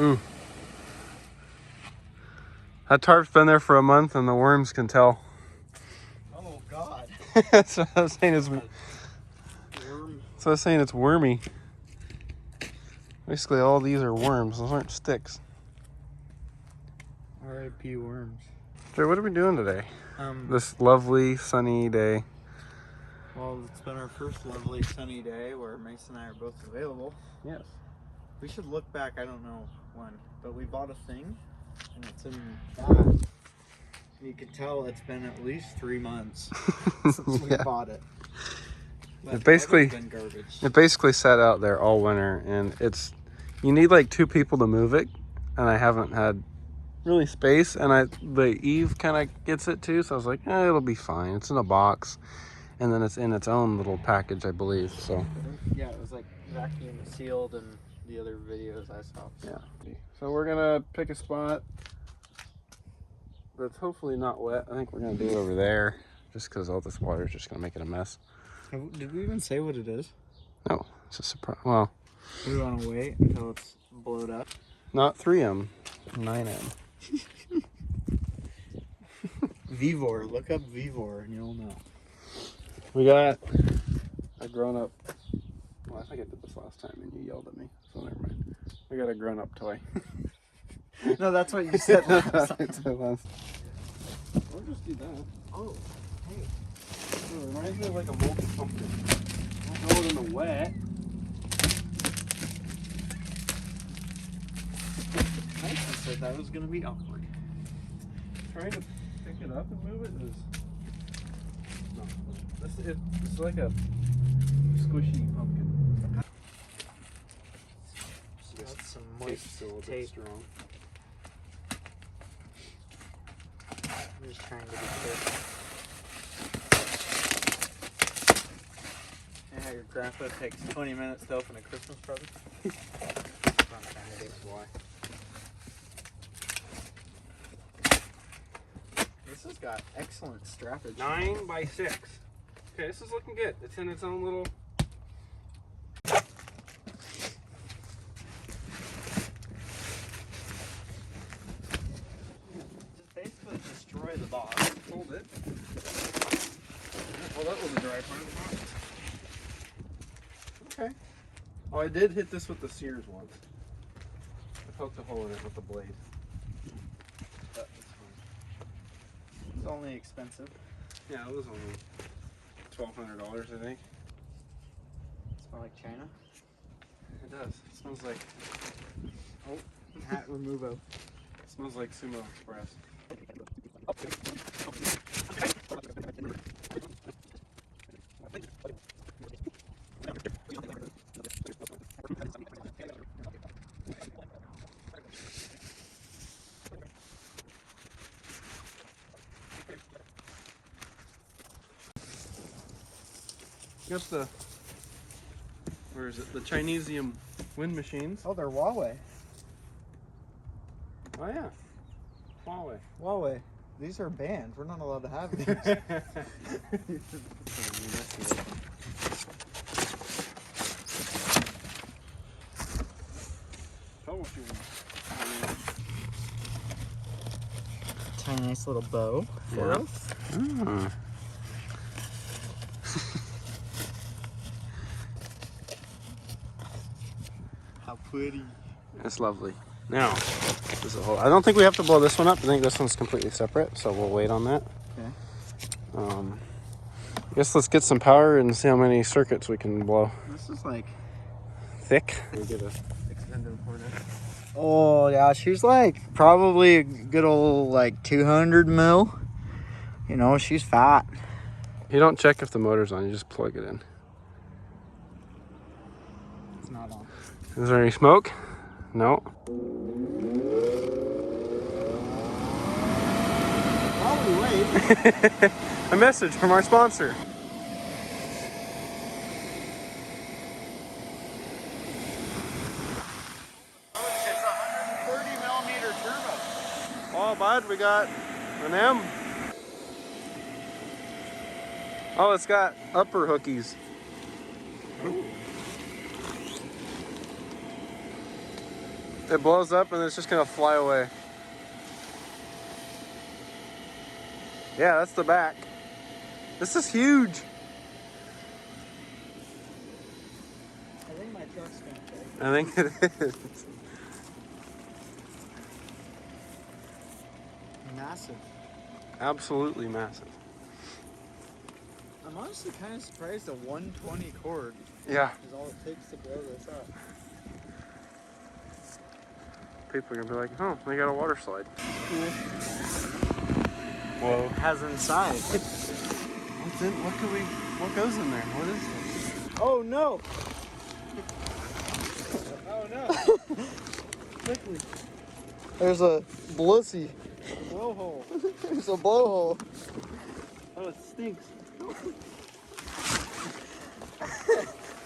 Ooh. That tarp's been there for a month and the worms can tell. Oh, God. That's what I was saying. It's, Worm. that's what I was saying. It's wormy. Basically, all these are worms. Those aren't sticks. R.I.P. worms. Jay, what are we doing today? This lovely sunny day. Well, it's been our first lovely sunny day where Mason and I are both available. Yes. We should look back, I don't know when, but we bought a thing, and it's in that. You can tell it's been at least 3 months since we bought it. But It basically, been garbage. it basically sat out there all winter, and you need like 2 people to move it, and I haven't had really space, and the Eve kind of gets it too, so I was like, it'll be fine. It's in a box, and then it's in its own little package, I believe. So yeah, it was like vacuum sealed in the other videos I saw. Yeah. So we're gonna pick a spot that's hopefully not wet. I think we're gonna do it over there, just because all this water is just gonna make it a mess. Did we even say what it is? No, it's a surprise. Well, we want to wait until it's blowed up. Not 3M, 9M. Vevor. Look up Vevor and you'll know. We got a grown-up. Well, I think I did this last time and you yelled at me, so never mind. We got a grown-up toy. No, that's what you said last time. We'll just do that. Oh, hey. It reminds me of like a moldy pumpkin. We'll throw it in the wet. Mason said that was going to be awkward. Trying to pick it up and move it is... No. It's like a squishy pumpkin. Got some Tastes a little moist bit tape. strong. I'm just trying to be careful. And how your grandpa takes 20 minutes to open a Christmas present? That's what I'm trying to do. Why? This has got excellent strappage. 9x6. Okay, this is looking good. It's in its own little... Just basically destroy the box. Hold it. Well, that was a dry part of the box. Okay. Oh, I did hit this with the Sears once. I poked a hole in it with the blade. But it's fine. It's only expensive. Yeah, it was only $1,200, I think. Smell like China. It does. It smells like... Oh, hat removo. It smells like Sumo Express. Got the... Where is it? The Chinesium wind machines. Oh, they're Huawei. Oh yeah. Huawei. Huawei. These are banned. We're not allowed to have these. Tiny nice little bow for us. Mm. How pretty. That's lovely. Now, there's a whole... I don't think we have to blow this one up. I think this one's completely separate, so we'll wait on that. Okay. I guess let's get some power and see how many circuits we can blow. This is like Thick. We get a extended port in. oh yeah, she's like probably a good old like 200 mil. You know, she's fat. You don't check if the motor's on, you just plug it in. It's not on. Is there any smoke? No. While we wait. A message from our sponsor. It's a 130mm turbo. Oh, bud, we got an M. Oh, it's got upper hookies. Ooh. It blows up and it's just gonna fly away. Yeah, that's the back. This is huge. I think my truck's gonna take. I think it is. Massive. Absolutely massive. I'm honestly kind of surprised a 120 cord Yeah. is all it takes to blow this up. People are gonna be like, oh, they got a water slide. Whoa. It has inside. What's in? What goes in there? What is this? Oh no! Oh no! Quickly. There's a blussy. Blowhole. There's a blowhole. Oh, it stinks.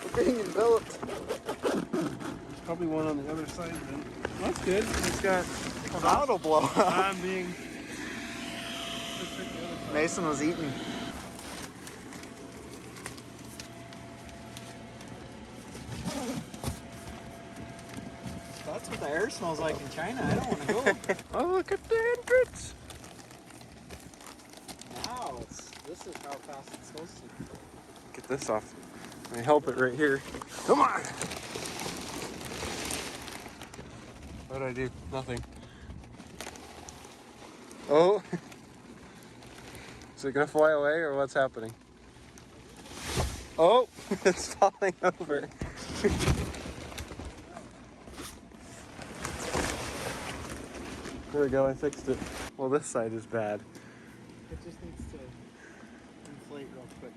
We're being enveloped. Probably one on the other side then. That's good. It's got. Well, that'll blow up. I'm being. Mason was eating. That's what the air smells like in China. I don't want to go. Oh, look at the entrance. Wow, this is how fast it's supposed to. Get this off. Let me help it right here. Come on. What did I do? Nothing. Oh. Is it gonna fly away or what's happening? Oh, it's falling over. There we go, I fixed it. Well, this side is bad. It just needs to inflate real quick.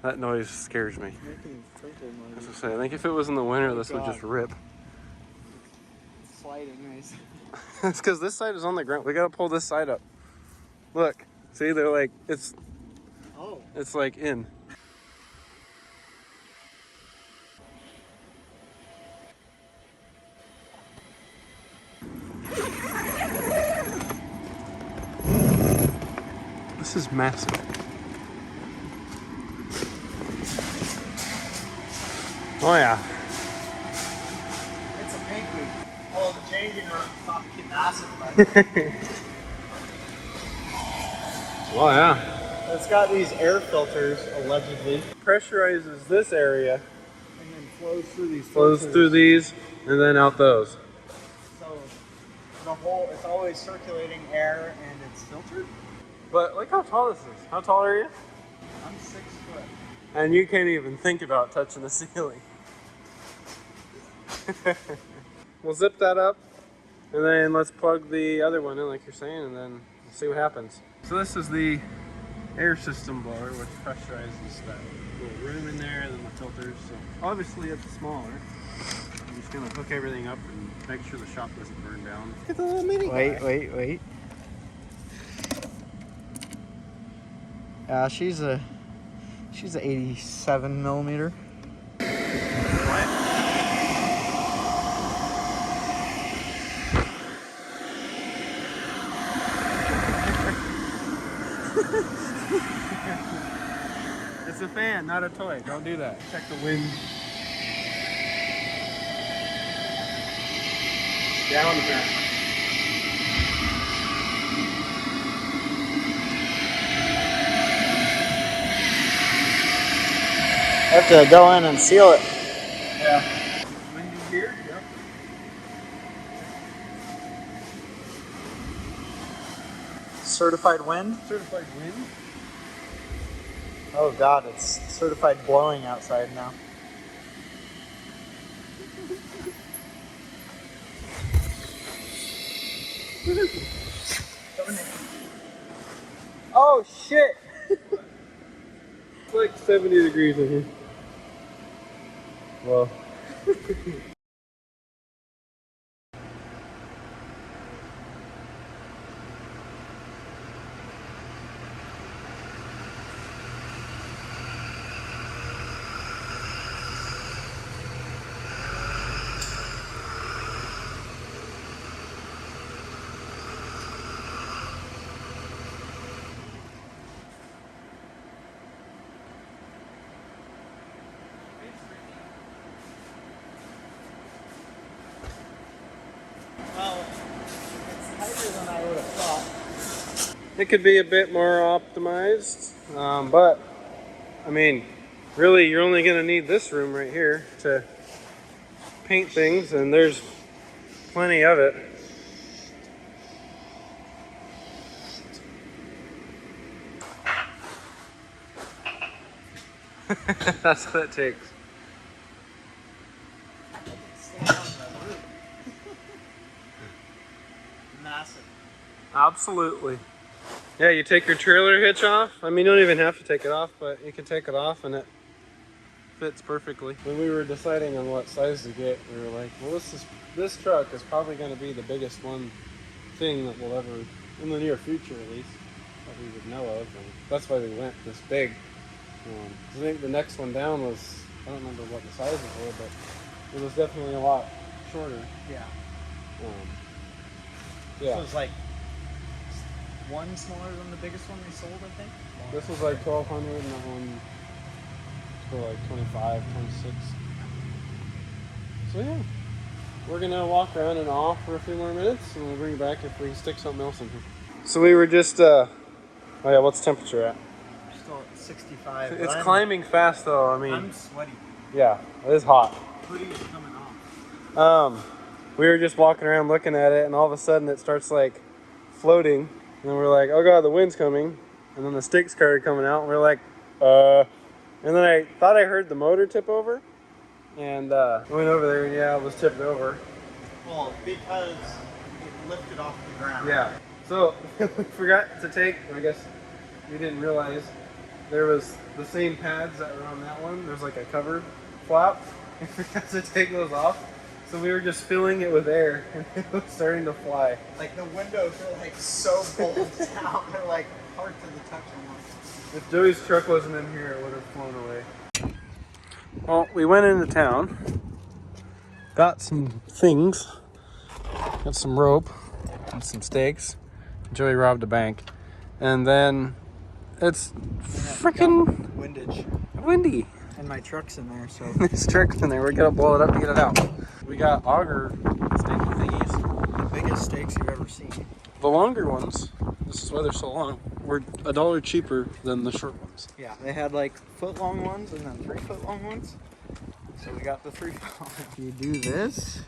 That noise scares me. It's making twinkle As I noises. say, I think if it was in the winter, Oh, this would just rip. It's sliding nice. It's because this side is on the ground. We gotta pull this side up. Look, see, they're like, it's like in. This is massive. Oh yeah. It's a pink week. Oh, the changing room is fucking massive, Oh yeah. It's got these air filters, allegedly. Pressurizes this area, And then flows through these flows filters. through these, and then out those. So the whole, it's always circulating air and it's filtered? But look how tall this is. How tall are you? I'm 6 foot. And you can't even think about touching the ceiling. We'll zip that up, and then let's plug the other one in like you're saying, and then we'll see what happens. So this is the air system blower, which pressurizes that little room in there, and then the filters. So obviously it's smaller. I'm just gonna hook everything up and make sure the shop doesn't burn down. Look at the little mini guy. Wait. She's a 87 millimeter. It's a fan, not a toy. Don't do that. Check the wind. Down the fan. I have to go in and seal it. Yeah. Windy here? Yep. Certified wind? Certified wind. Oh god, it's certified blowing outside now. Oh shit! It's like 70 degrees in here. Well. it could be a bit more optimized, but I mean, really, you're only going to need this room right here to paint things, and there's plenty of it. That's what it takes. Massive. Absolutely. Yeah, you take your trailer hitch off. I mean, you don't even have to take it off, but you can take it off and it fits perfectly. When we were deciding on what size to get, we were like, well, this truck is probably going to be the biggest thing that we'll ever, in the near future at least, that we would know of. And that's why we went this big. I think the next one down was, I don't remember what the sizes were, but it was definitely a lot shorter. Yeah. Yeah. So it was like one smaller than the biggest one we sold, I think. This was like 1,200 and that one was for like 25, 26. So yeah, we're gonna walk around and off for a few more minutes and we'll bring it back if we stick something else in here. So we were just, oh yeah, what's the temperature at? Still at 65. It's climbing fast though, I mean. I'm sweaty. Yeah, it is hot. Hoodie is coming off. We were just walking around looking at it and all of a sudden it starts like floating and then we're like, oh god, the wind's coming. And then the sticks started coming out and we're like, and then I thought I heard the motor tip over and went over there and yeah, it was tipped over. Well, because it lifted off the ground. Yeah. So we forgot to take, I guess we didn't realize there was the same pads that were on that one. There's like a cover flap. We forgot to take those off. So we were just filling it with air and it was starting to fly. Like the windows are like so bulged out. They're like hard to the touch almost. If Joey's truck wasn't in here, it would have flown away. Well, we went into town, got some things, got some rope and some stakes. Joey robbed a bank. And then it's freaking windy. And my truck's in there, so. This truck's in there. We're gonna blow it up to get it out. We got auger staking thingies. The biggest stakes you've ever seen. The longer ones, this is why they're so long, were $1 cheaper than the short ones. Yeah, they had like foot-long ones and then 3-foot-long ones. So we got the 3-foot. You do this,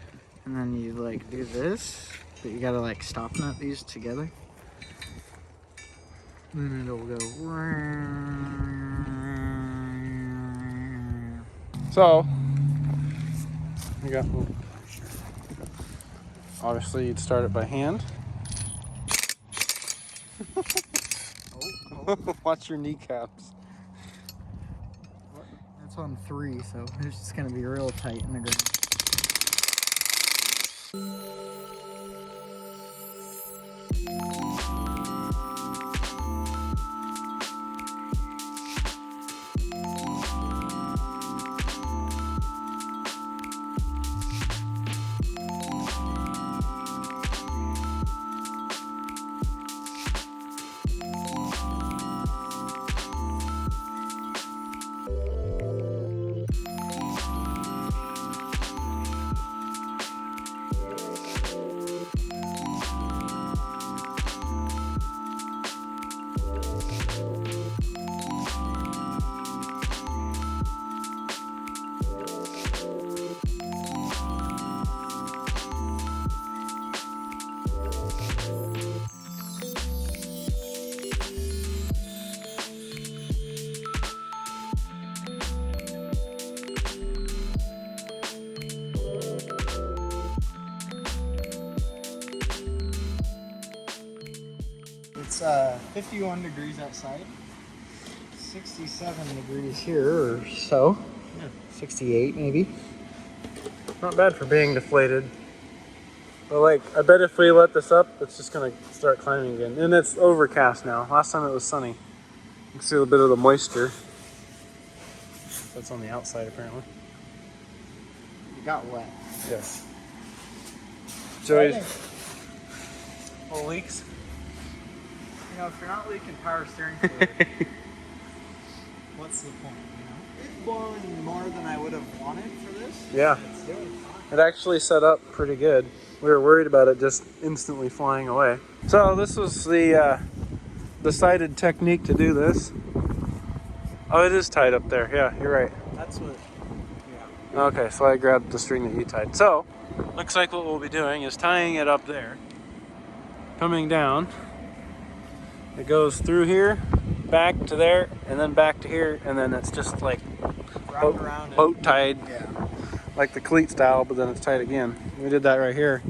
and then you like do this, but you gotta like stop nut these together. And it'll go. So, we got, obviously you'd start it by hand. Watch your kneecaps. That's on 3, so it's just gonna be real tight in the ground. It's 51 degrees outside, 67 degrees here or so, 68 maybe. Not bad for being deflated. But like, I bet if we let this up, it's just gonna start climbing again. And it's overcast now. Last time it was sunny. You can see a bit of the moisture. That's on the outside apparently. You got wet. Yes. Joey's full leaks. You know, if you're not leaking power steering fluid, what's the point, you know? It's blowing more than I would have wanted for this. Yeah. It's doing fine. It actually set up pretty good. We were worried about it just instantly flying away. So this was the decided technique to do this. Oh, it is tied up there. Yeah, you're right. That's what. Yeah. Okay, so I grabbed the string that you tied. So, looks like what we'll be doing is tying it up there, coming down. It goes through here, back to there, and then back to here, and then it's just like Wrapped around boat tied, Yeah. like the cleat style, but then it's tied again. We did that right here.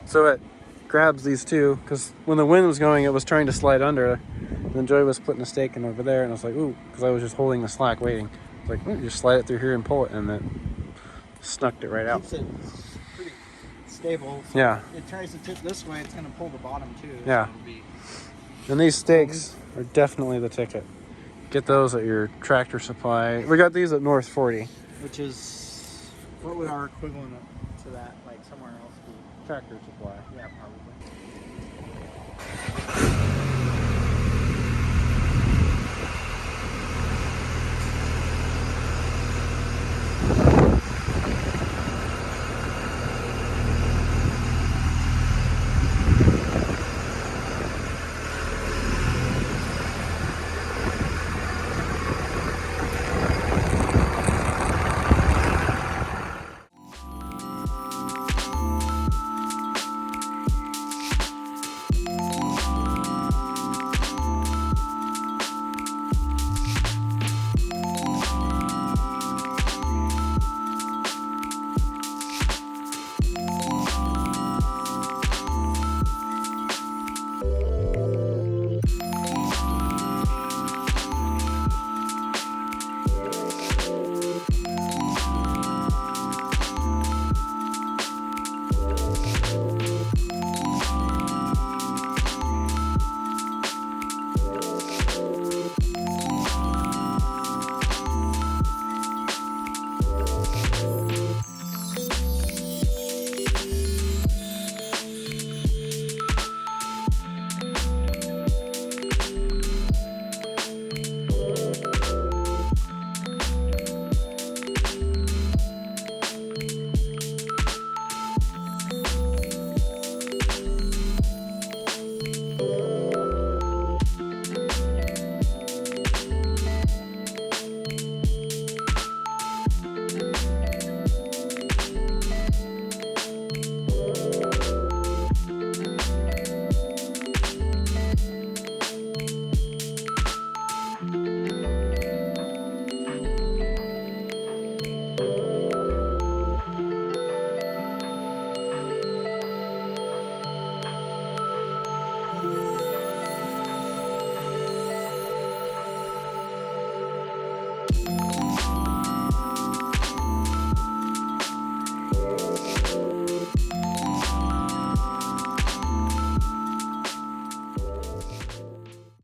So it grabs these two, because when the wind was going, it was trying to slide under. And then Joy was putting a stake in over there, and I was like, ooh, because I was just holding the slack waiting. I was like, ooh, just slide it through here and pull it, and then snucked it right out. Keeps it pretty stable. So Yeah. if it tries to tip this way, it's going to pull the bottom too. Yeah. So it'll be, And these stakes are definitely the ticket. Get those at your Tractor Supply. We got these at North 40. which is, what would our equivalent to that, like somewhere else be? Tractor Supply. Yeah, probably.